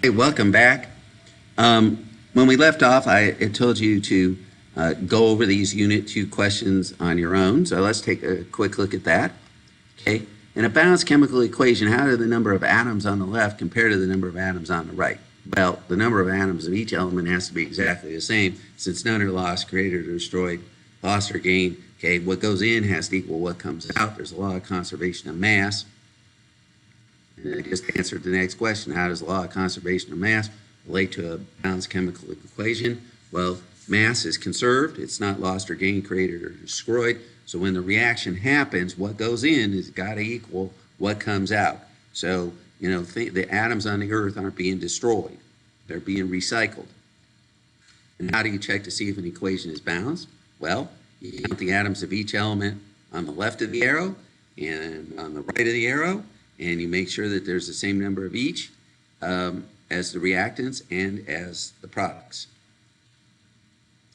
Hey, welcome back. When we left off, I had told you to go over these Unit 2 questions on your own. So let's take a quick look at that. Okay. In a balanced chemical equation, how do the number of atoms on the left compare to the number of atoms on the right? Well, the number of atoms of each element has to be exactly the same since none are lost, created, or destroyed, lost or gained. Okay, what goes in has to equal what comes out. There's a law of conservation of mass. And I just answered the next question. How does the law of conservation of mass relate to a balanced chemical equation? Well, mass is conserved. It's not lost or gained, created, or destroyed. So when the reaction happens, what goes in has got to equal what comes out. So, the atoms on the Earth aren't being destroyed. They're being recycled. And how do you check to see if an equation is balanced? Well, you count the atoms of each element on the left of the arrow and on the right of the arrow, and you make sure that there's the same number of each as the reactants and as the products.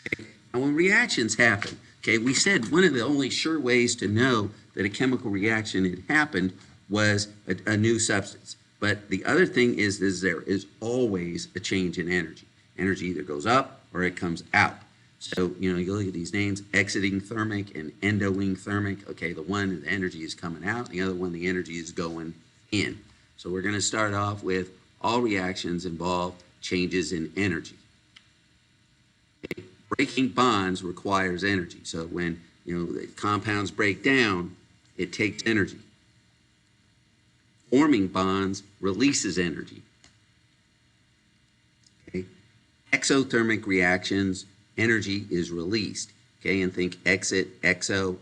Okay. Now, when reactions happen, we said one of the only sure ways to know that a chemical reaction had happened was a new substance. But the other thing is there is always a change in energy. Energy either goes up or it comes out. So, you look at these names, exiting thermic and endothermic. Okay, the one, the energy is coming out, the other one, the energy is going in. So we're going to start off with all reactions involve changes in energy. Okay. Breaking bonds requires energy. So when, the compounds break down, it takes energy. Forming bonds releases energy. Okay. Exothermic reactions, energy is released. Okay, and think exo,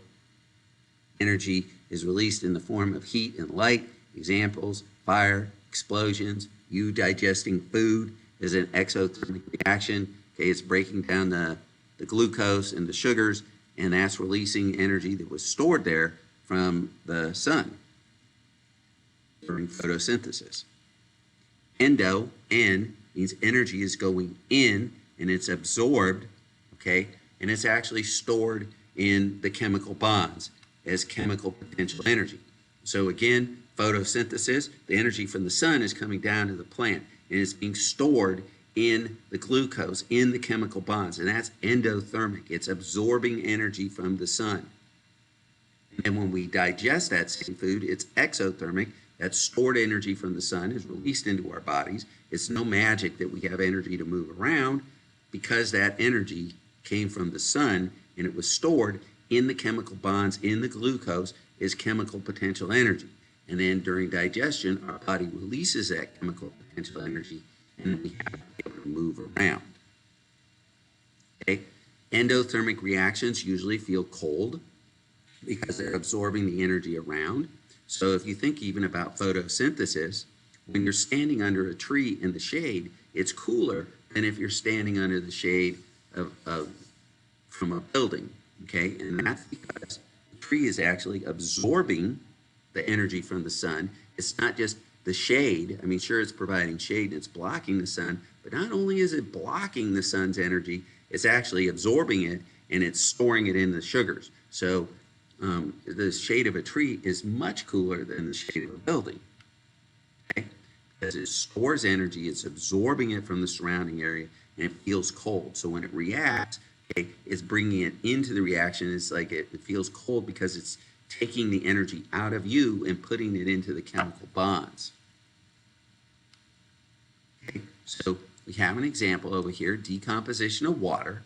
energy is released in the form of heat and light. Examples, fire, explosions, you digesting food is an exothermic reaction. Okay, it's breaking down the glucose and the sugars, and that's releasing energy that was stored there from the sun during photosynthesis. Endo, N, means energy is going in and it's absorbed, okay, and it's actually stored in the chemical bonds as chemical potential energy. So again, photosynthesis, the energy from the sun is coming down to the plant and it's being stored in the glucose, in the chemical bonds, and that's endothermic. It's absorbing energy from the sun. And then when we digest that same food, it's exothermic. That stored energy from the sun is released into our bodies. It's no magic that we have energy to move around because that energy came from the sun and it was stored in the chemical bonds in the glucose as chemical potential energy. And then during digestion, our body releases that chemical potential energy and we have to be able to move around. Okay? Endothermic reactions usually feel cold because they're absorbing the energy around. So if you think even about photosynthesis, when you're standing under a tree in the shade, it's cooler than if you're standing under the shade from a building, okay? And that's because the tree is actually absorbing the energy from the sun. It's not just the shade. I mean, sure, it's providing shade and it's blocking the sun, but not only is it blocking the sun's energy, it's actually absorbing it and it's storing it in the sugars. So the shade of a tree is much cooler than the shade of a building, okay? Because it stores energy, it's absorbing it from the surrounding area, and it feels cold. So when it reacts, okay, it's bringing it into the reaction. It's like it feels cold because it's taking the energy out of you and putting it into the chemical bonds. Okay, so we have an example over here, decomposition of water,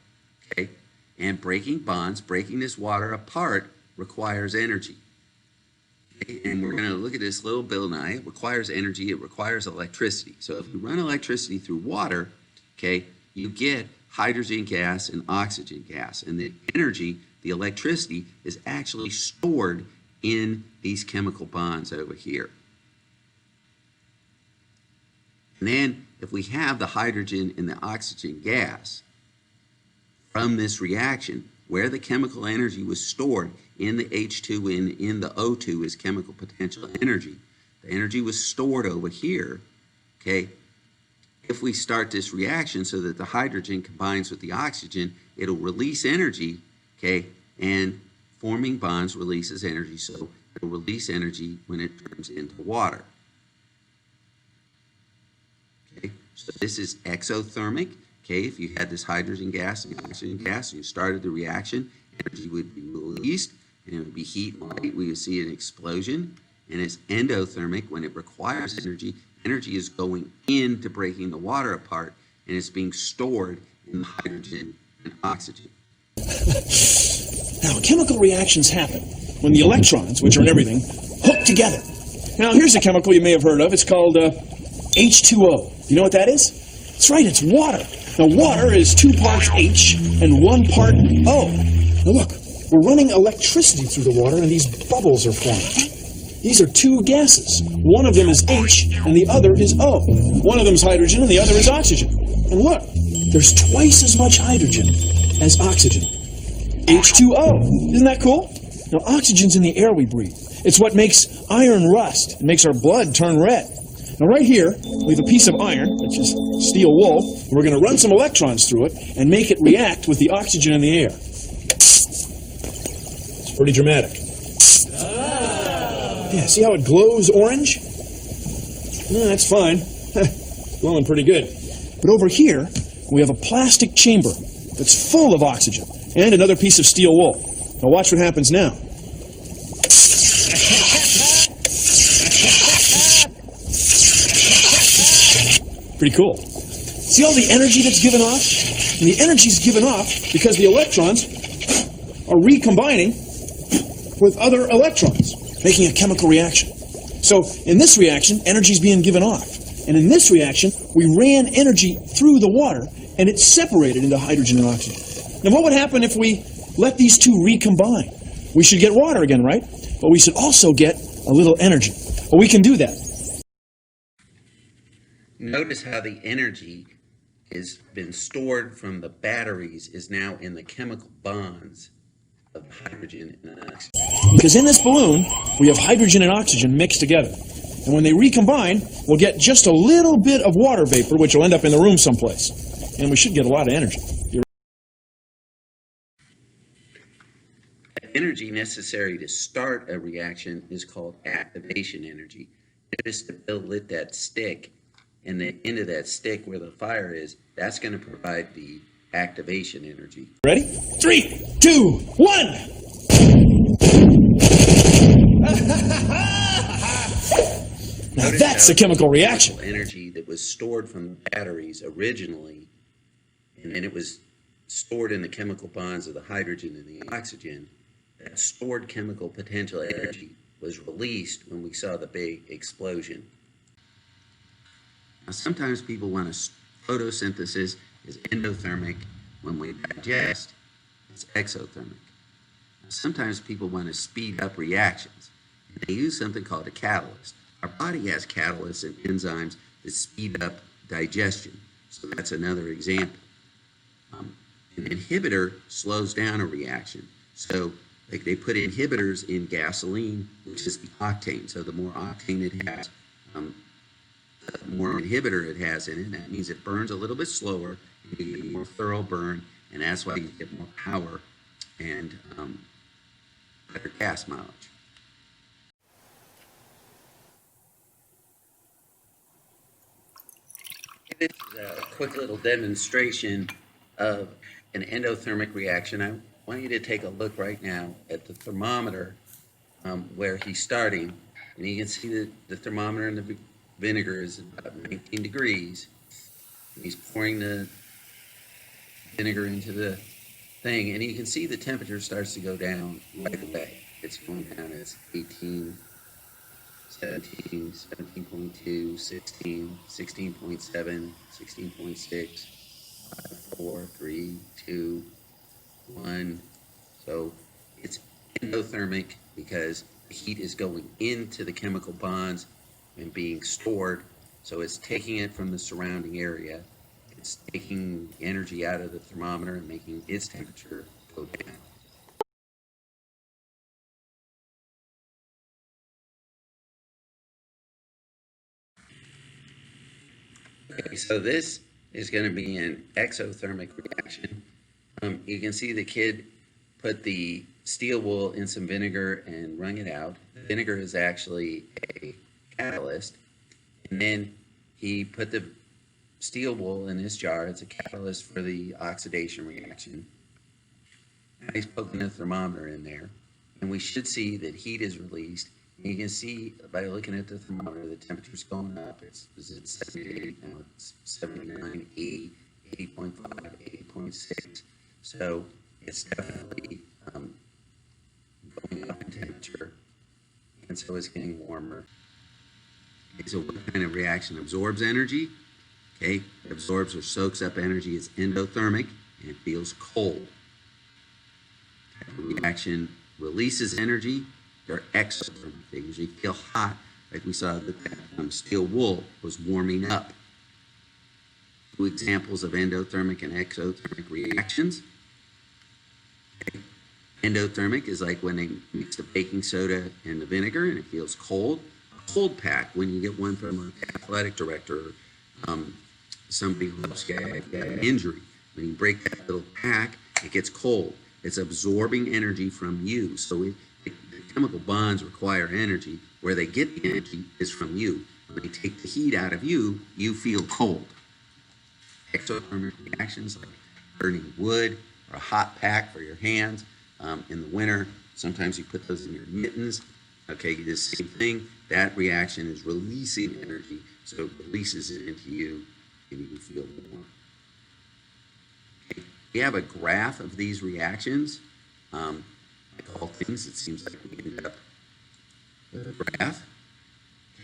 okay, and breaking bonds, breaking this water apart requires energy. Okay? And we're going to look at this little bill now. It requires energy. It requires electricity. So if you run electricity through water, okay, you get hydrogen gas and oxygen gas. And the energy, the electricity, is actually stored in these chemical bonds over here. And then if we have the hydrogen and the oxygen gas from this reaction, where the chemical energy was stored in the H2 and in the O2 is chemical potential energy. The energy was stored over here, okay? If we start this reaction so that the hydrogen combines with the oxygen, it'll release energy, okay? And forming bonds releases energy, so it'll release energy when it turns into water. Okay? So this is exothermic. Okay, if you had this hydrogen gas and oxygen gas and you started the reaction, energy would be released and it would be heat and light. We would see an explosion. And it's endothermic. When it requires energy, energy is going into breaking the water apart and it's being stored in the hydrogen and oxygen. Now, chemical reactions happen when the electrons, which are in everything, hook together. Now, here's a chemical you may have heard of. It's called H2O. You know what that is? That's right, it's water. Now, water is 2 parts H and 1 part O. Now, look, we're running electricity through the water, and these bubbles are forming. These are 2 gases. One of them is H, and the other is O. One of them is hydrogen, and the other is oxygen. And look, there's twice as much hydrogen as oxygen. H2O. Isn't that cool? Now, oxygen's in the air we breathe. It's what makes iron rust. It makes our blood turn red. Now, right here, we have a piece of iron, which is steel wool. We're going to run some electrons through it and make it react with the oxygen in the air. It's pretty dramatic. Yeah, see how it glows orange? Yeah, that's fine. Glowing pretty good. But over here, we have a plastic chamber that's full of oxygen and another piece of steel wool. Now watch what happens now. Pretty cool. See all the energy that's given off? And the energy's given off because the electrons are recombining with other electrons, making a chemical reaction. So in this reaction, energy is being given off. And in this reaction, we ran energy through the water, and it separated into hydrogen and oxygen. Now what would happen if we let these two recombine? We should get water again, right? But we should also get a little energy. Well, we can do that. Notice how the energy has been stored from the batteries is now in the chemical bonds of hydrogen and oxygen. Because in this balloon, we have hydrogen and oxygen mixed together. And when they recombine, we'll get just a little bit of water vapor, which will end up in the room someplace. And we should get a lot of energy. The energy necessary to start a reaction is called activation energy. Notice the Bill lit that stick, and the end of that stick where the fire is, that's going to provide the activation energy. Ready? 3, 2, 1! Now that's a chemical reaction. Energy that was stored from the batteries originally, and then it was stored in the chemical bonds of the hydrogen and the oxygen. That stored chemical potential energy was released when we saw the big explosion. Now, sometimes people want to photosynthesis is endothermic. When we digest, it's exothermic. Now, sometimes people want to speed up reactions. And they use something called a catalyst. Our body has catalysts and enzymes that speed up digestion. So that's another example. An inhibitor slows down a reaction. So like they put inhibitors in gasoline, which is the octane. So the more octane it has, the more inhibitor it has in it. That means it burns a little bit slower, you get a more thorough burn, and that's why you get more power and better gas mileage. This is a quick little demonstration of an endothermic reaction. I want you to take a look right now at the thermometer where he's starting, and you can see that the thermometer in the vinegar is about 19 degrees. And he's pouring the vinegar into the thing, and you can see the temperature starts to go down right away. It's going down as 18, 17, 17.2, 16, 16.7, 16.6, 5, 4, 3, 2, 1. So it's endothermic because the heat is going into the chemical bonds and being stored. So it's taking it from the surrounding area. It's taking energy out of the thermometer and making its temperature go down. Okay, so this is going to be an exothermic reaction. You can see the kid put the steel wool in some vinegar and wrung it out. The vinegar is actually a catalyst. And then he put the steel wool in this jar. It's a catalyst for the oxidation reaction. Nice poking a thermometer in there, and we should see that heat is released. And you can see by looking at the thermometer, the temperature's going up. It's 78, now it's 79, 80, 80.5, 80.6. So it's definitely going up in temperature, and so it's getting warmer. Okay, so what kind of reaction absorbs energy? Okay, it absorbs or soaks up energy. It's endothermic, and it feels cold. Reaction releases energy. They're exothermic. They usually feel hot, like we saw that steel wool was warming up. Two examples of endothermic and exothermic reactions. Okay. Endothermic is like when they mix the baking soda and the vinegar and it feels cold. A cold pack, when you get one from an athletic director or somebody who helps get an injury, when you break that little pack, it gets cold. It's absorbing energy from you. So the chemical bonds require energy. Where they get the energy is from you. When they take the heat out of you, you feel cold. Exothermic reactions like burning wood or a hot pack for your hands in the winter. Sometimes you put those in your mittens. Okay, the same thing. That reaction is releasing energy, so it releases it into you, and you feel warm. Okay. We have a graph of these reactions. Like all things, it seems like we end up with a graph.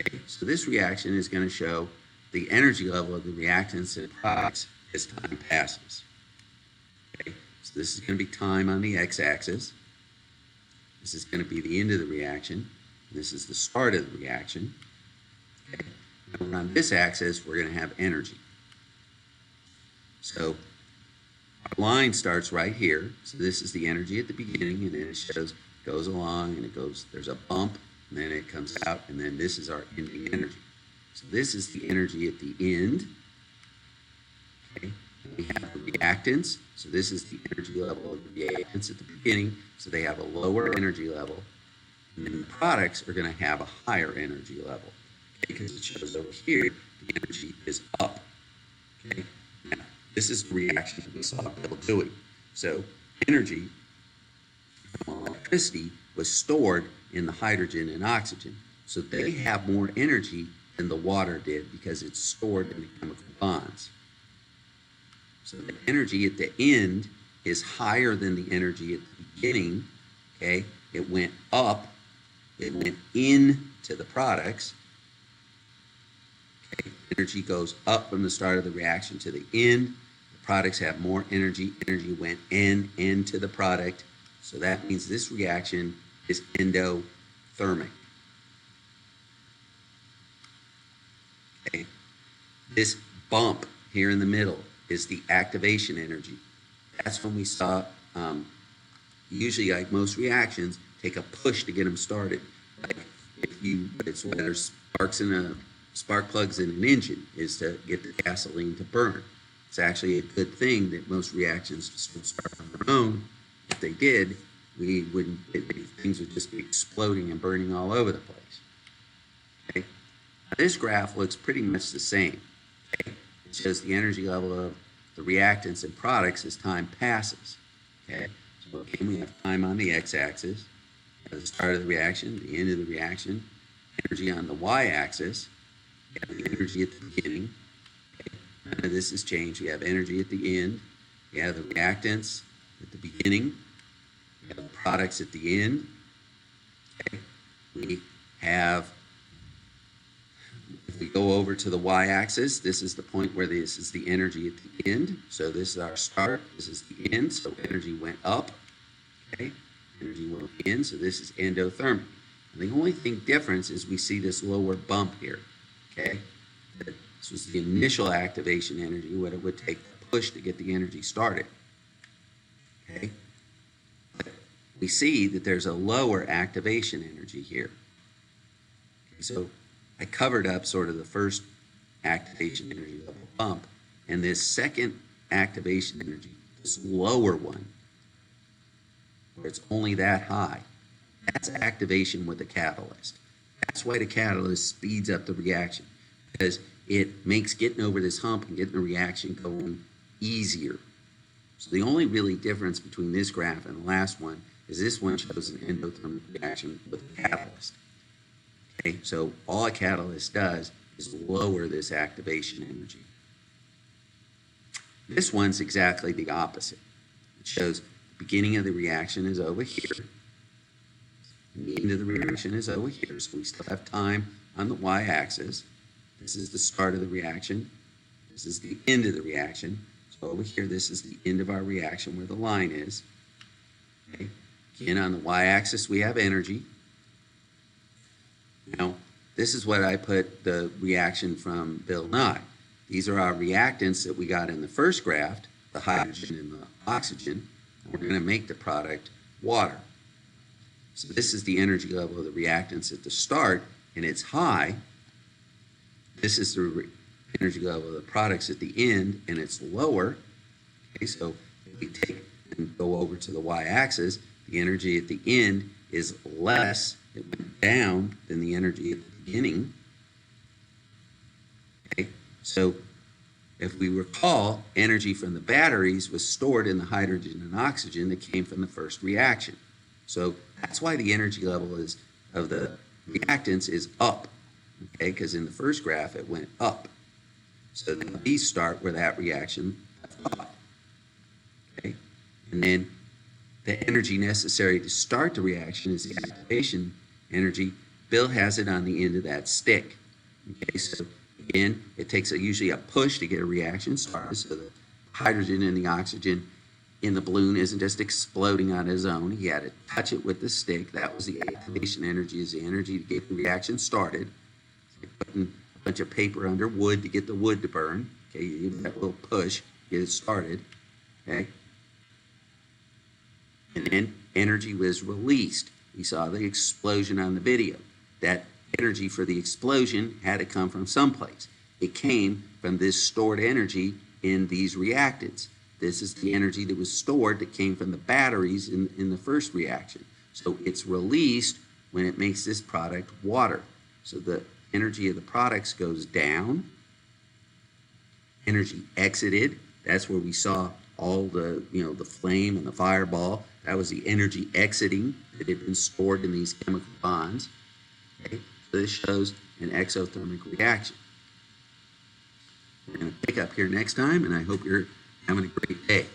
Okay, so this reaction is going to show the energy level of the reactants and products as time passes. Okay, so this is going to be time on the x-axis. This is going to be the end of the reaction. And this is the start of the reaction. Okay, and on this axis, we're going to have energy. So our line starts right here. So this is the energy at the beginning, and then it goes along, and it goes, there's a bump, and then it comes out, and then this is our ending energy. So this is the energy at the end. Okay. We have the reactants. So this is the energy level of the reactants at the beginning. So they have a lower energy level. And then the products are going to have a higher energy level. Okay, because it shows over here, the energy is up. Okay. Now, this is the reaction that we saw Bill doing. So energy from electricity was stored in the hydrogen and oxygen. So they have more energy than the water did because it's stored in the chemical bonds. So the energy at the end is higher than the energy at the beginning. Okay, it went up, it went into the products. Okay, energy goes up from the start of the reaction to the end. The products have more energy. Energy went into the product. So that means this reaction is endothermic. Okay. This bump here in the middle is the activation energy. That's when we saw, usually like most reactions, take a push to get them started. Like it's where there's spark plugs in an engine is to get the gasoline to burn. It's actually a good thing that most reactions just don't start on their own. If they did, things would just be exploding and burning all over the place. Okay. This graph looks pretty much the same. Okay? It shows the energy level of the reactants and products as time passes. Okay? So again, we have time on the x-axis, at the start of the reaction, the end of the reaction, energy on the y-axis, we have the energy at the beginning. Okay? None of this has changed. We have energy at the end, we have the reactants at the beginning, we have the products at the end. Okay? We have, if we go over to the y-axis, this is the point where this is the energy at the end. So this is our start, this is the end, so energy went up. Okay, energy went in, so this is endothermic. And the only thing difference is we see this lower bump here. Okay, this was the initial activation energy, what it would take to push to get the energy started. Okay, we see that there's a lower activation energy here. Okay, so I covered up sort of the first activation energy level bump, and this second activation energy, this lower one, where it's only that high, that's activation with a catalyst. That's why the catalyst speeds up the reaction, because it makes getting over this hump and getting the reaction going easier. So the only really difference between this graph and the last one is this one shows an endothermic reaction with a catalyst. Okay, so all a catalyst does is lower this activation energy. This one's exactly the opposite. It shows the beginning of the reaction is over here, and the end of the reaction is over here, so we still have time on the y-axis. This is the start of the reaction. This is the end of the reaction. So over here, this is the end of our reaction where the line is. Okay. Again, on the y-axis, we have energy. Now, this is what I put the reaction from Bill Nye. These are our reactants that we got in the first graph, the hydrogen and the oxygen. And we're going to make the product water. So this is the energy level of the reactants at the start, and it's high. This is the energy level of the products at the end, and it's lower. Okay, so if we take and go over to the y-axis, the energy at the end is less. It went down than the energy at the beginning. Okay, so if we recall, energy from the batteries was stored in the hydrogen and oxygen that came from the first reaction. So that's why the energy level of the reactants is up. Okay, because in the first graph it went up. So these start where that reaction left off. Okay, and then the energy necessary to start the reaction is the activation energy. Bill has it on the end of that stick. Okay, so again, it takes usually a push to get a reaction started. So the hydrogen and the oxygen in the balloon isn't just exploding on its own. He had to touch it with the stick. That was the activation energy, is the energy to get the reaction started. Putting a bunch of paper under wood to get the wood to burn. Okay, you give that little push, get it started. Okay, and then energy was released. We saw the explosion on the video. That energy for the explosion had to come from someplace. It came from this stored energy in these reactants. This is the energy that was stored that came from the batteries in the first reaction. So it's released when it makes this product water. So the energy of the products goes down. Energy exited. That's where we saw all the, the flame and the fireball. That was the energy exiting that had been stored in these chemical bonds. Okay? So this shows an exothermic reaction. We're going to pick up here next time, and I hope you're having a great day.